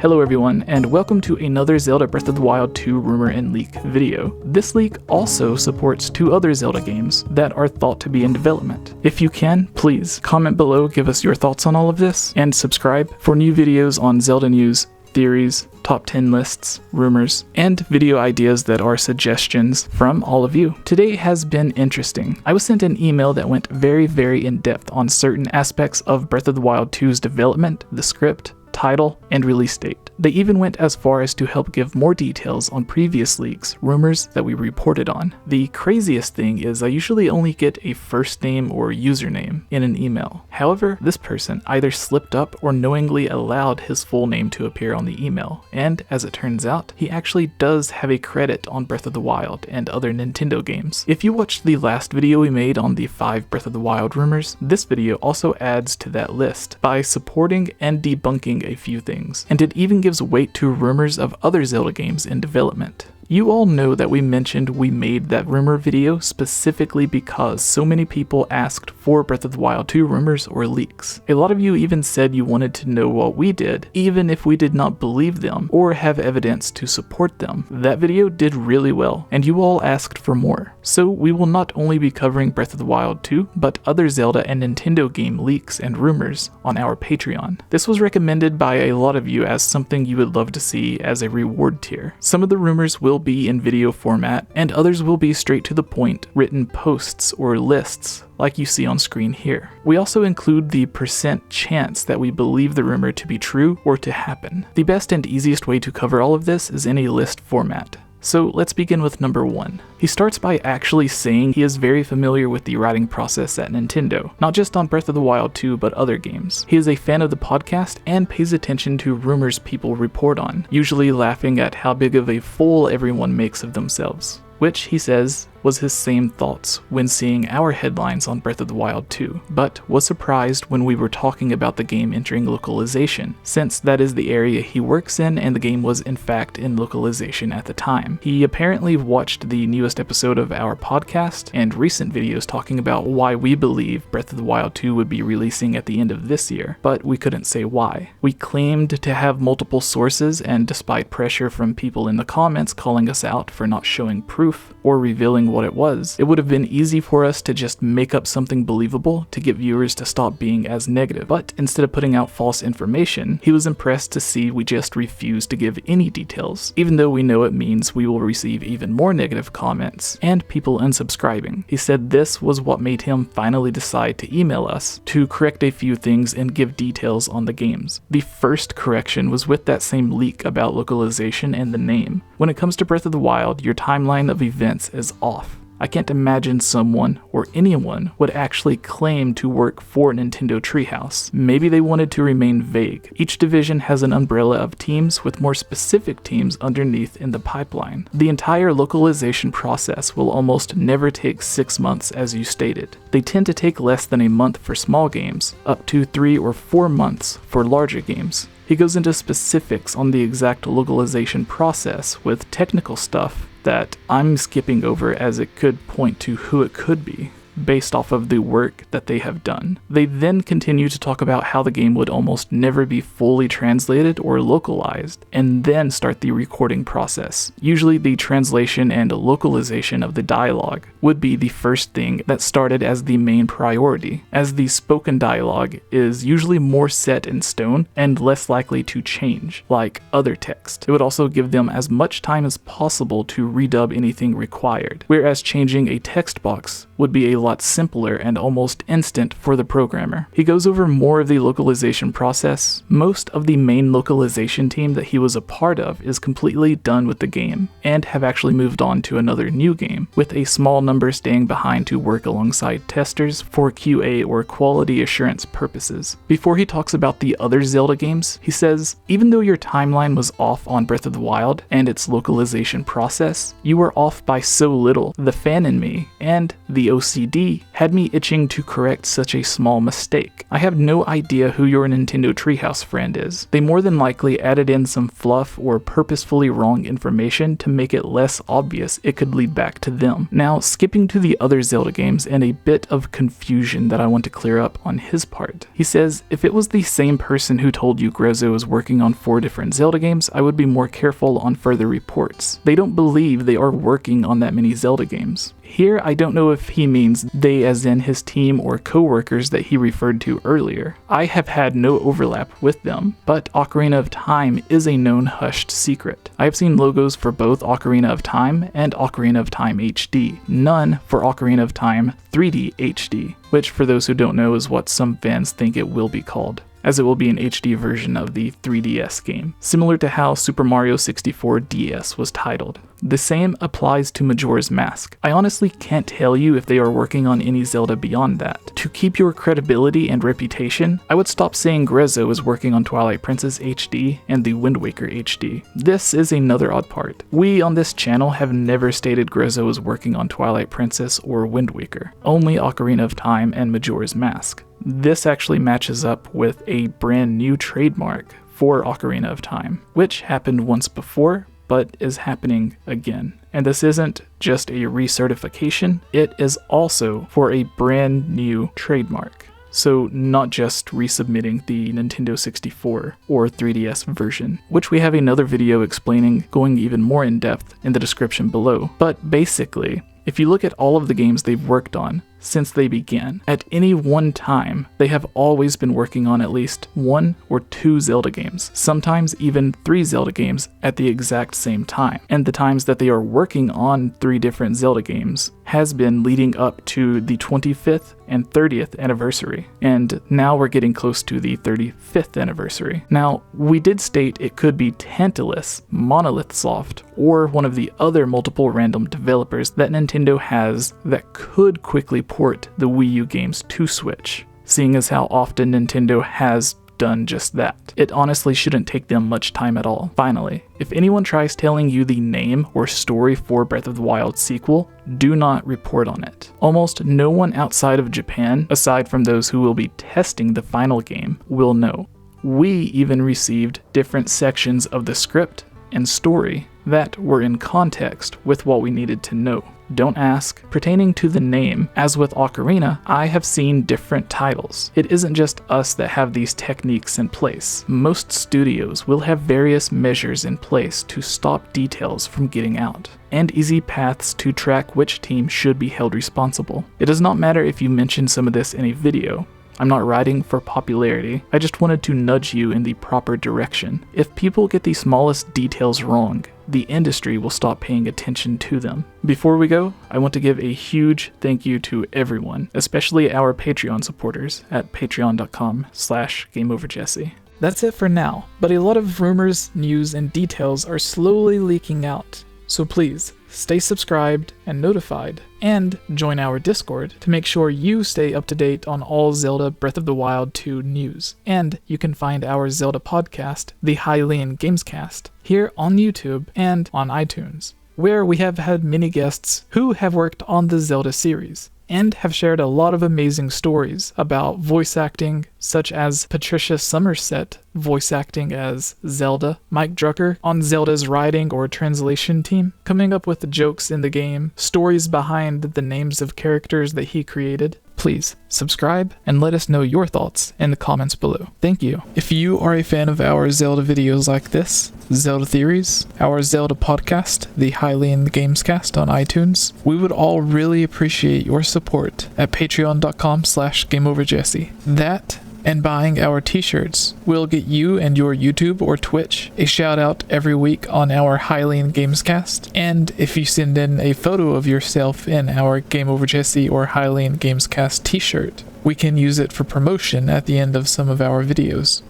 Hello everyone, and welcome to another Zelda Breath of the Wild 2 rumor and leak video. This leak also supports 2 other Zelda games that are thought to be in development. If you can, please comment below, give us your thoughts on all of this, and subscribe for new videos on Zelda news, theories, top 10 lists, rumors, and video ideas that are suggestions from all of you. Today has been interesting. I was sent an email that went very in depth on certain aspects of Breath of the Wild 2's development, the script, title, and release date. They even went as far as to help give more details on previous leaks, rumors that we reported on. The craziest thing is I usually only get a first name or username in an email. However, this person either slipped up or knowingly allowed his full name to appear on the email, and as it turns out, he actually does have a credit on Breath of the Wild and other Nintendo games. If you watched the last video we made on the 5 Breath of the Wild rumors, this video also adds to that list by supporting and debunking a few things, and it even gives weight to rumors of other Zelda games in development. You all know that we mentioned we made that rumor video specifically because so many people asked for Breath of the Wild 2 rumors or leaks. A lot of you even said you wanted to know what we did, even if we did not believe them or have evidence to support them. That video did really well, and you all asked for more. So we will not only be covering Breath of the Wild 2, but other Zelda and Nintendo game leaks and rumors on our Patreon. This was recommended by a lot of you as something you would love to see as a reward tier. Some of the rumors will be in video format, and others will be straight to the point, written posts or lists like you see on screen here. We also include the % chance that we believe the rumor to be true or to happen. The best and easiest way to cover all of this is in a list format. So let's begin with number 1. He starts by actually saying he is very familiar with the writing process at Nintendo, not just on Breath of the Wild 2 but other games. He is a fan of the podcast and pays attention to rumors people report on, usually laughing at how big of a fool everyone makes of themselves, which he says was his same thoughts when seeing our headlines on Breath of the Wild 2, but was surprised when we were talking about the game entering localization, since that is the area he works in and the game was in fact in localization at the time. He apparently watched the newest episode of our podcast and recent videos talking about why we believe Breath of the Wild 2 would be releasing at the end of this year, but we couldn't say why. We claimed to have multiple sources, and despite pressure from people in the comments calling us out for not showing proof or revealing what it was, it would have been easy for us to just make up something believable to get viewers to stop being as negative. But instead of putting out false information, he was impressed to see we just refused to give any details, even though we know it means we will receive even more negative comments and people unsubscribing. He said this was what made him finally decide to email us to correct a few things and give details on the games. The first correction was with that same leak about localization and the name. When it comes to Breath of the Wild, your timeline of events is off. I can't imagine someone or anyone would actually claim to work for Nintendo Treehouse. Maybe they wanted to remain vague. Each division has an umbrella of teams with more specific teams underneath in the pipeline. The entire localization process will almost never take 6 months as you stated. They tend to take less than a month for small games, up to 3 or 4 months for larger games. He goes into specifics on the exact localization process with technical stuff that I'm skipping over as it could point to who it could be, based off of the work that they have done. They then continue to talk about how the game would almost never be fully translated or localized, and then start the recording process. Usually the translation and localization of the dialogue would be the first thing that started as the main priority, as the spoken dialogue is usually more set in stone and less likely to change, like other text. It would also give them as much time as possible to redub anything required, whereas changing a text box would be a lot simpler and almost instant for the programmer. He goes over more of the localization process. Most of the main localization team that he was a part of is completely done with the game and have actually moved on to another new game, with a small number staying behind to work alongside testers for QA or quality assurance purposes. Before he talks about the other Zelda games, he says, even though your timeline was off on Breath of the Wild and its localization process, you were off by so little. The fan in me and the OCD had me itching to correct such a small mistake. I have no idea who your Nintendo Treehouse friend is. They more than likely added in some fluff or purposefully wrong information to make it less obvious it could lead back to them. Now, skipping to the other Zelda games and a bit of confusion that I want to clear up on his part. He says, if it was the same person who told you 𝐓𝐲 is working on 4 different Zelda games, I would be more careful on further reports. They don't believe they are working on that many Zelda games. Here, I don't know if he means they as in his team or co-workers that he referred to earlier. I have had no overlap with them, but Ocarina of Time is a known hushed secret. I have seen logos for both Ocarina of Time and Ocarina of Time HD, none for Ocarina of Time 3D HD, which for those who don't know is what some fans think it will be called, as it will be an HD version of the 3DS game, similar to how Super Mario 64 DS was titled. The same applies to Majora's Mask. I honestly can't tell you if they are working on any Zelda beyond that. To keep your credibility and reputation, I would stop saying 𝐓𝐲 is working on Twilight Princess HD and the Wind Waker HD. This is another odd part. We on this channel have never stated 𝐓𝐲 is working on Twilight Princess or Wind Waker, only Ocarina of Time and Majora's Mask. This actually matches up with a brand new trademark for Ocarina of Time, which happened once before, but is happening again. And this isn't just a recertification, it is also for a brand new trademark. So not just resubmitting the Nintendo 64 or 3DS version, which we have another video explaining, going even more in depth in the description below. But basically, if you look at all of the games they've worked on since they began, at any one time, they have always been working on at least 1 or 2 Zelda games, sometimes even 3 Zelda games at the exact same time. And the times that they are working on 3 different Zelda games has been leading up to the 25th and 30th anniversary. And now we're getting close to the 35th anniversary. Now, we did state it could be Tantalus, Monolith Soft, or one of the other multiple random developers that Nintendo has that could quickly port the Wii U games to Switch, seeing as how often Nintendo has done just that. It honestly shouldn't take them much time at all. Finally, if anyone tries telling you the name or story for Breath of the Wild sequel, do not report on it. Almost no one outside of Japan, aside from those who will be testing the final game, will know. We even received different sections of the script and story that were in context with what we needed to know. Don't ask. Pertaining to the name, as with Ocarina, I have seen different titles. It isn't just us that have these techniques in place. Most studios will have various measures in place to stop details from getting out, and easy paths to track which team should be held responsible. It does not matter if you mention some of this in a video. I'm not writing for popularity, I just wanted to nudge you in the proper direction. If people get the smallest details wrong, the industry will stop paying attention to them. Before we go, I want to give a huge thank you to everyone, especially our Patreon supporters at patreon.com/GameOverJesse. That's it for now, but a lot of rumors, news, and details are slowly leaking out. So please, stay subscribed and notified, and join our Discord to make sure you stay up to date on all Zelda Breath of the Wild 2 news. And you can find our Zelda podcast, the 𝐈𝐧𝐬𝐭𝐭𝐞𝐫, here on YouTube and on iTunes, where we have had many guests who have worked on the Zelda series, and have shared a lot of amazing stories about voice acting, such as Patricia Somerset voice acting as Zelda, Mike Drucker on Zelda's writing or translation team, coming up with the jokes in the game, stories behind the names of characters that he created. Please subscribe and let us know your thoughts in the comments below. Thank you. If you are a fan of our Zelda videos like this, Zelda Theories, our Zelda podcast, the 𝐈𝐧𝐬𝐭𝐭𝐞𝐫 on iTunes, we would all really appreciate your support at patreon.com/GameOverJesse. That and buying our t-shirts will get you and your YouTube or Twitch a shout out every week on our 𝐈𝐧𝐬𝐭𝐭𝐞𝐫. And if you send in a photo of yourself in our GameOverJesse or 𝐈𝐧𝐬𝐭𝐭𝐞𝐫 t-shirt, we can use it for promotion at the end of some of our videos.